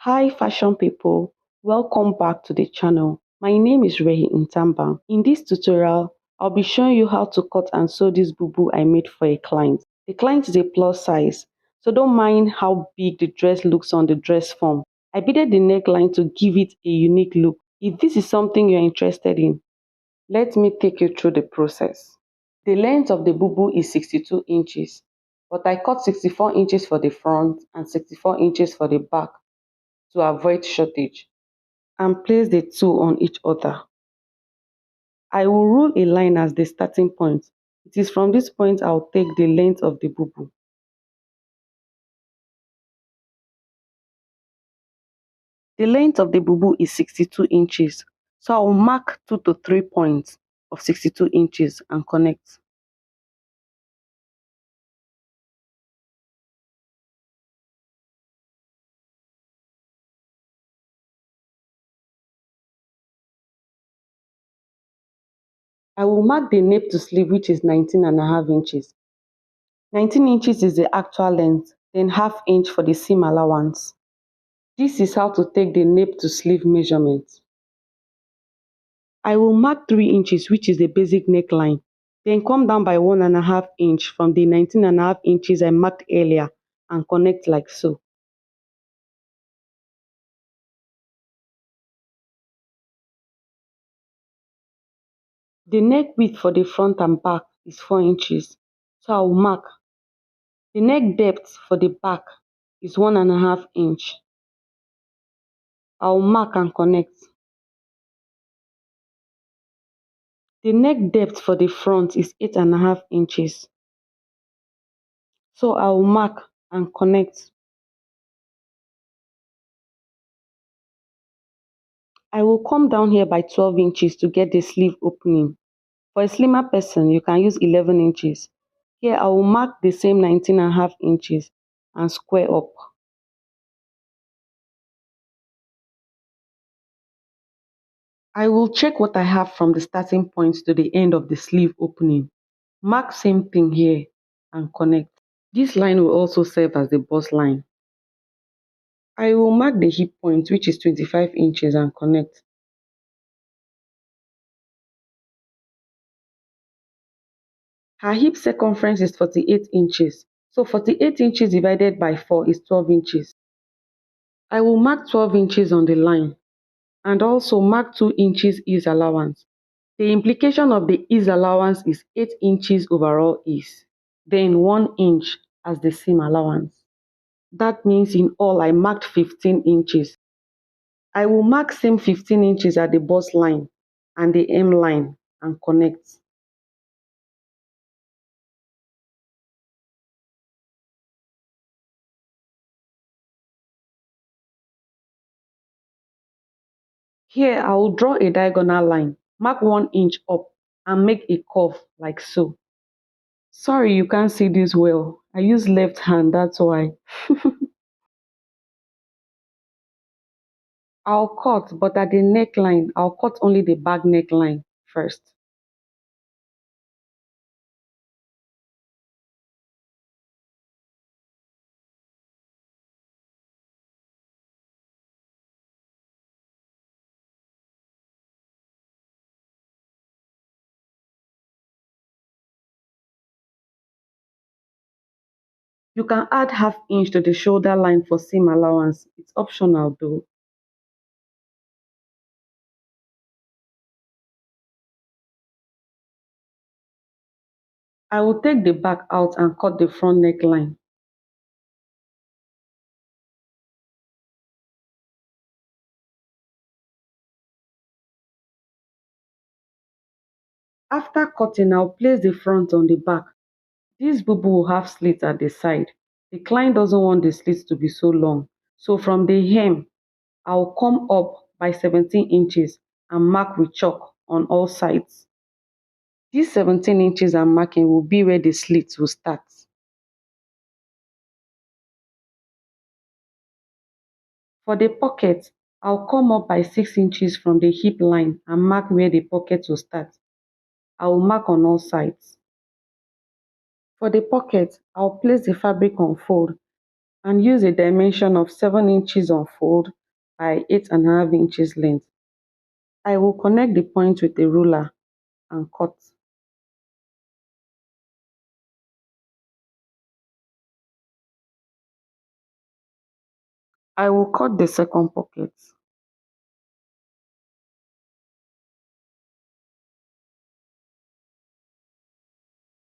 Hi fashion people, welcome back to the channel. My name is Rehi Ntamba. In this tutorial, I'll be showing you how to cut and sew this bubu I made for a client. The client is a plus size, so don't mind how big the dress looks on the dress form. I beaded the neckline to give it a unique look. If this is something you're interested in, let me take you through the process. The length of the bubu is 62 inches, but I cut 64 inches for the front and 64 inches for the back to avoid shortage, and place the two on each other. I will rule a line as the starting point. It is from this point I'll take the length of the bubu. The length of the bubu is 62 inches, so I'll mark 2 to 3 points of 62 inches and connect. I will mark the nape to sleeve, which is 19.5 inches. 19 inches is the actual length, then half inch for the seam allowance. This is how to take the nape to sleeve measurement. I will mark 3 inches, which is the basic neckline, then come down by 1.5 inch from the 19.5 inches I marked earlier and connect like so. The neck width for the front and back is 4 inches, so I will mark. The neck depth for the back is 1.5 inch. I will mark and connect. The neck depth for the front is 8.5 inches, so I will mark and connect. I will come down here by 12 inches to get the sleeve opening. For a slimmer person, you can use 11 inches. Here, I will mark the same 19.5 inches and square up. I will check what I have from the starting point to the end of the sleeve opening. Mark same thing here and connect. This line will also serve as the bust line. I will mark the hip point, which is 25 inches, and connect. Her hip circumference is 48 inches. So 48 inches divided by 4 is 12 inches. I will mark 12 inches on the line and also mark 2 inches ease allowance. The implication of the ease allowance is 8 inches overall ease, then 1 inch as the seam allowance. That means in all I marked 15 inches. I will mark same 15 inches at the bust line and the hem line and connect. Here I will draw a diagonal line, mark 1 inch up and make a curve like so. Sorry you can't see this well. I use left hand, that's why. I'll cut, but at the neckline, I'll cut only the back neckline first. You can add half inch to the shoulder line for seam allowance. It's optional though. I will take the back out and cut the front neckline. After cutting, I'll place the front on the back. This bubu will have slits at the side. The client doesn't want the slits to be so long. So from the hem, I'll come up by 17 inches and mark with chalk on all sides. These 17 inches I'm marking will be where the slits will start. For the pocket, I'll come up by 6 inches from the hip line and mark where the pocket will start. I will mark on all sides. For the pocket, I'll place the fabric on fold and use a dimension of 7 inches on fold by 8.5 inches length. I will connect the point with a ruler and cut. I will cut the second pocket.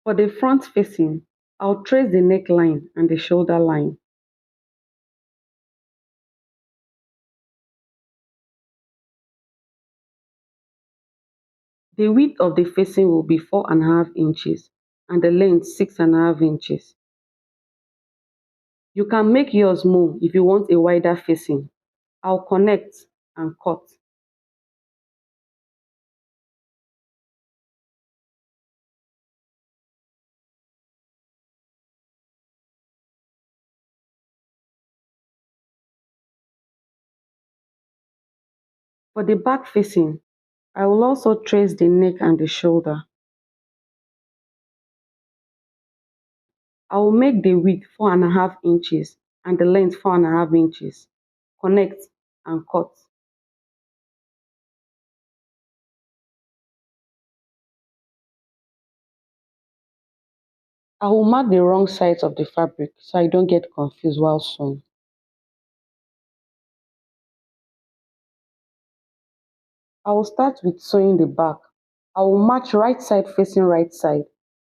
For the front facing, I'll trace the neckline and the shoulder line. The width of the facing will be 4.5 inches and the length 6.5 inches. You can make yours more if you want a wider facing. I'll connect and cut. For the back facing, I will also trace the neck and the shoulder. I will make the width 4.5 inches and the length 4.5 inches. Connect and cut. I will mark the wrong sides of the fabric so I don't get confused while sewing. I will start with sewing the back. I will match right side facing right side,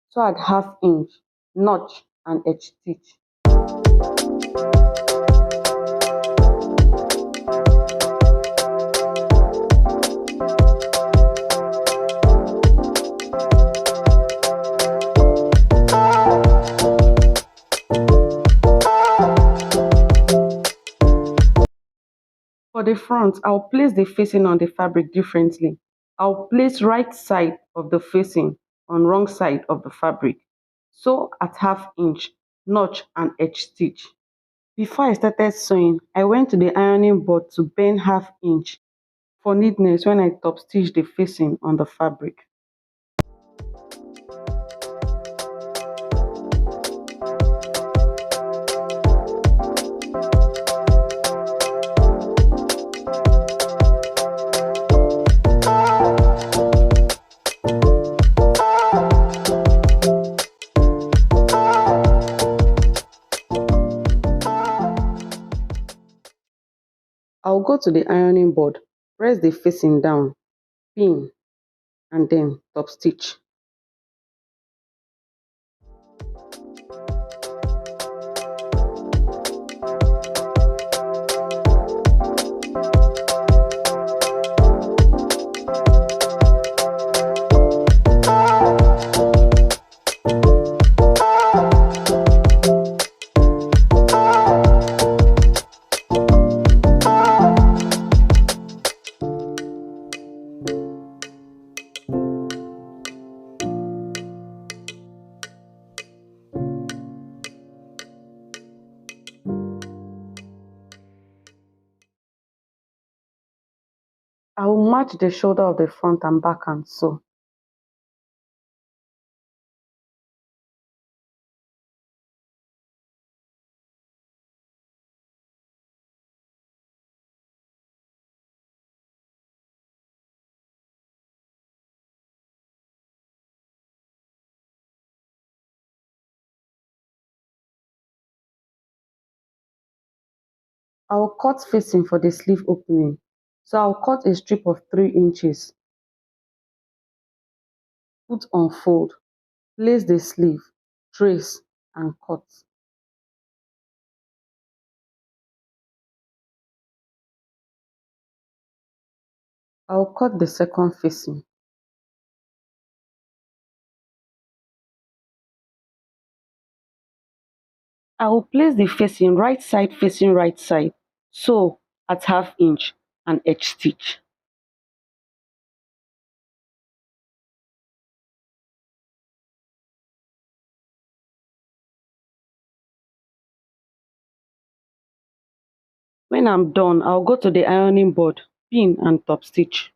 so at half inch, notch and edge stitch. For the front, I'll place the facing on the fabric differently. I'll place right side of the facing on wrong side of the fabric. Sew at half inch, notch and edge stitch. Before I started sewing, I went to the ironing board to bend half inch for neatness when I top stitch the facing on the fabric. I'll go to the ironing board, press the facing down, pin and then top stitch. I will match the shoulder of the front and back and sew. I will cut facing for the sleeve opening. So I'll cut a strip of 3 inches. Put on fold, place the sleeve, trace and cut. I'll cut the second facing. I will place the facing facing right side, sew at half inch and edge stitch. When I'm done, I'll go to the ironing board, pin and top stitch.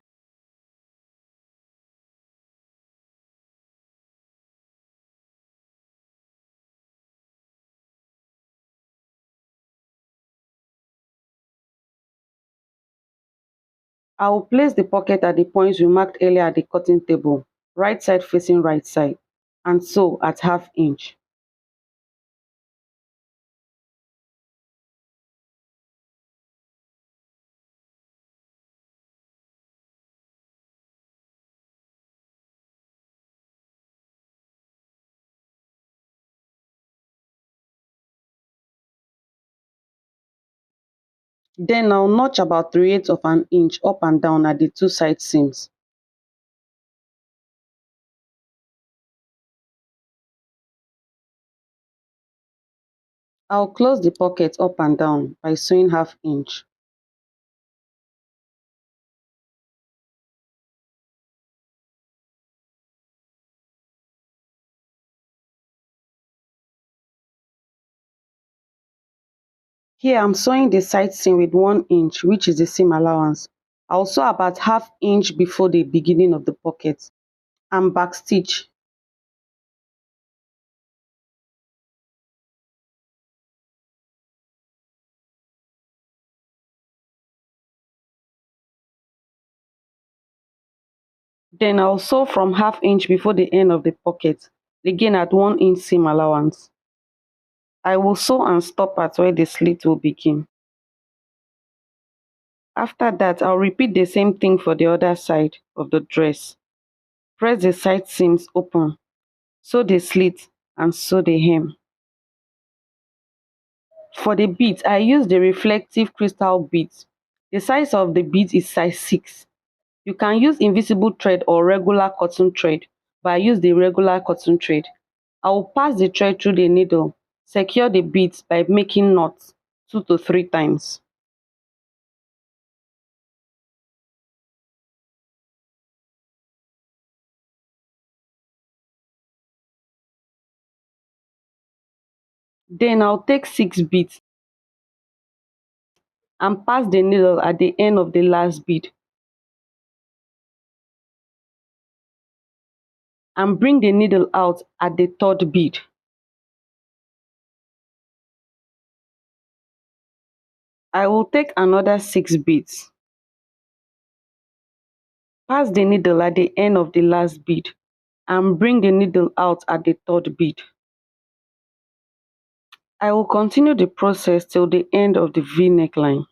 I will place the pocket at the points we marked earlier at the cutting table, right side facing right side, and sew at 1/2 inch. Then I'll notch about 3/8 of an inch up and down at the two side seams. I'll close the pocket up and down by sewing 1/2 inch. Here I'm sewing the side seam with 1 inch, which is the seam allowance. I'll sew about 1/2 inch before the beginning of the pocket and backstitch. Then I'll sew from 1/2 inch before the end of the pocket, again at 1 inch seam allowance. I will sew and stop at where the slit will begin. After that, I'll repeat the same thing for the other side of the dress. Press the side seams open, sew the slit and sew the hem. For the beads, I use the reflective crystal beads. The size of the bead is size 6. You can use invisible thread or regular cotton thread, but I use the regular cotton thread. I will pass the thread through the needle, secure the beads by making knots 2 to 3 times. Then I'll take 6 beads and pass the needle at the end of the last bead and bring the needle out at the 3rd bead. I will take another 6 beads, pass the needle at the end of the last bead and bring the needle out at the 3rd bead. I will continue the process till the end of the V neckline.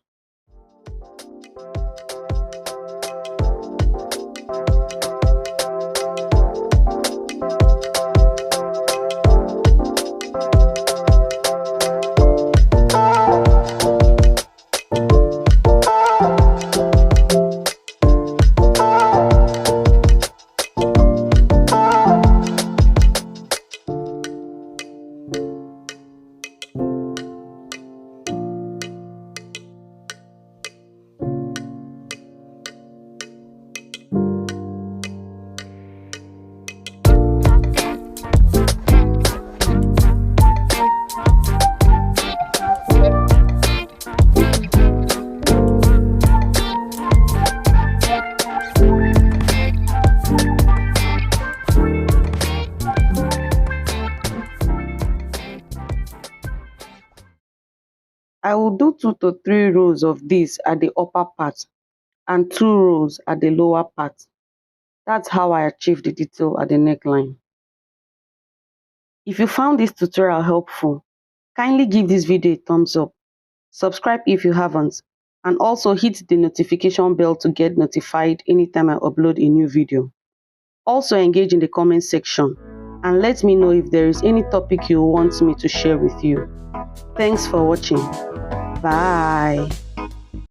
I will do 2 to 3 rows of this at the upper part and 2 rows at the lower part. That's how I achieve the detail at the neckline. If you found this tutorial helpful, kindly give this video a thumbs up, subscribe if you haven't, and also hit the notification bell to get notified anytime I upload a new video. Also engage in the comment section and let me know if there is any topic you want me to share with you. Thanks for watching. Bye.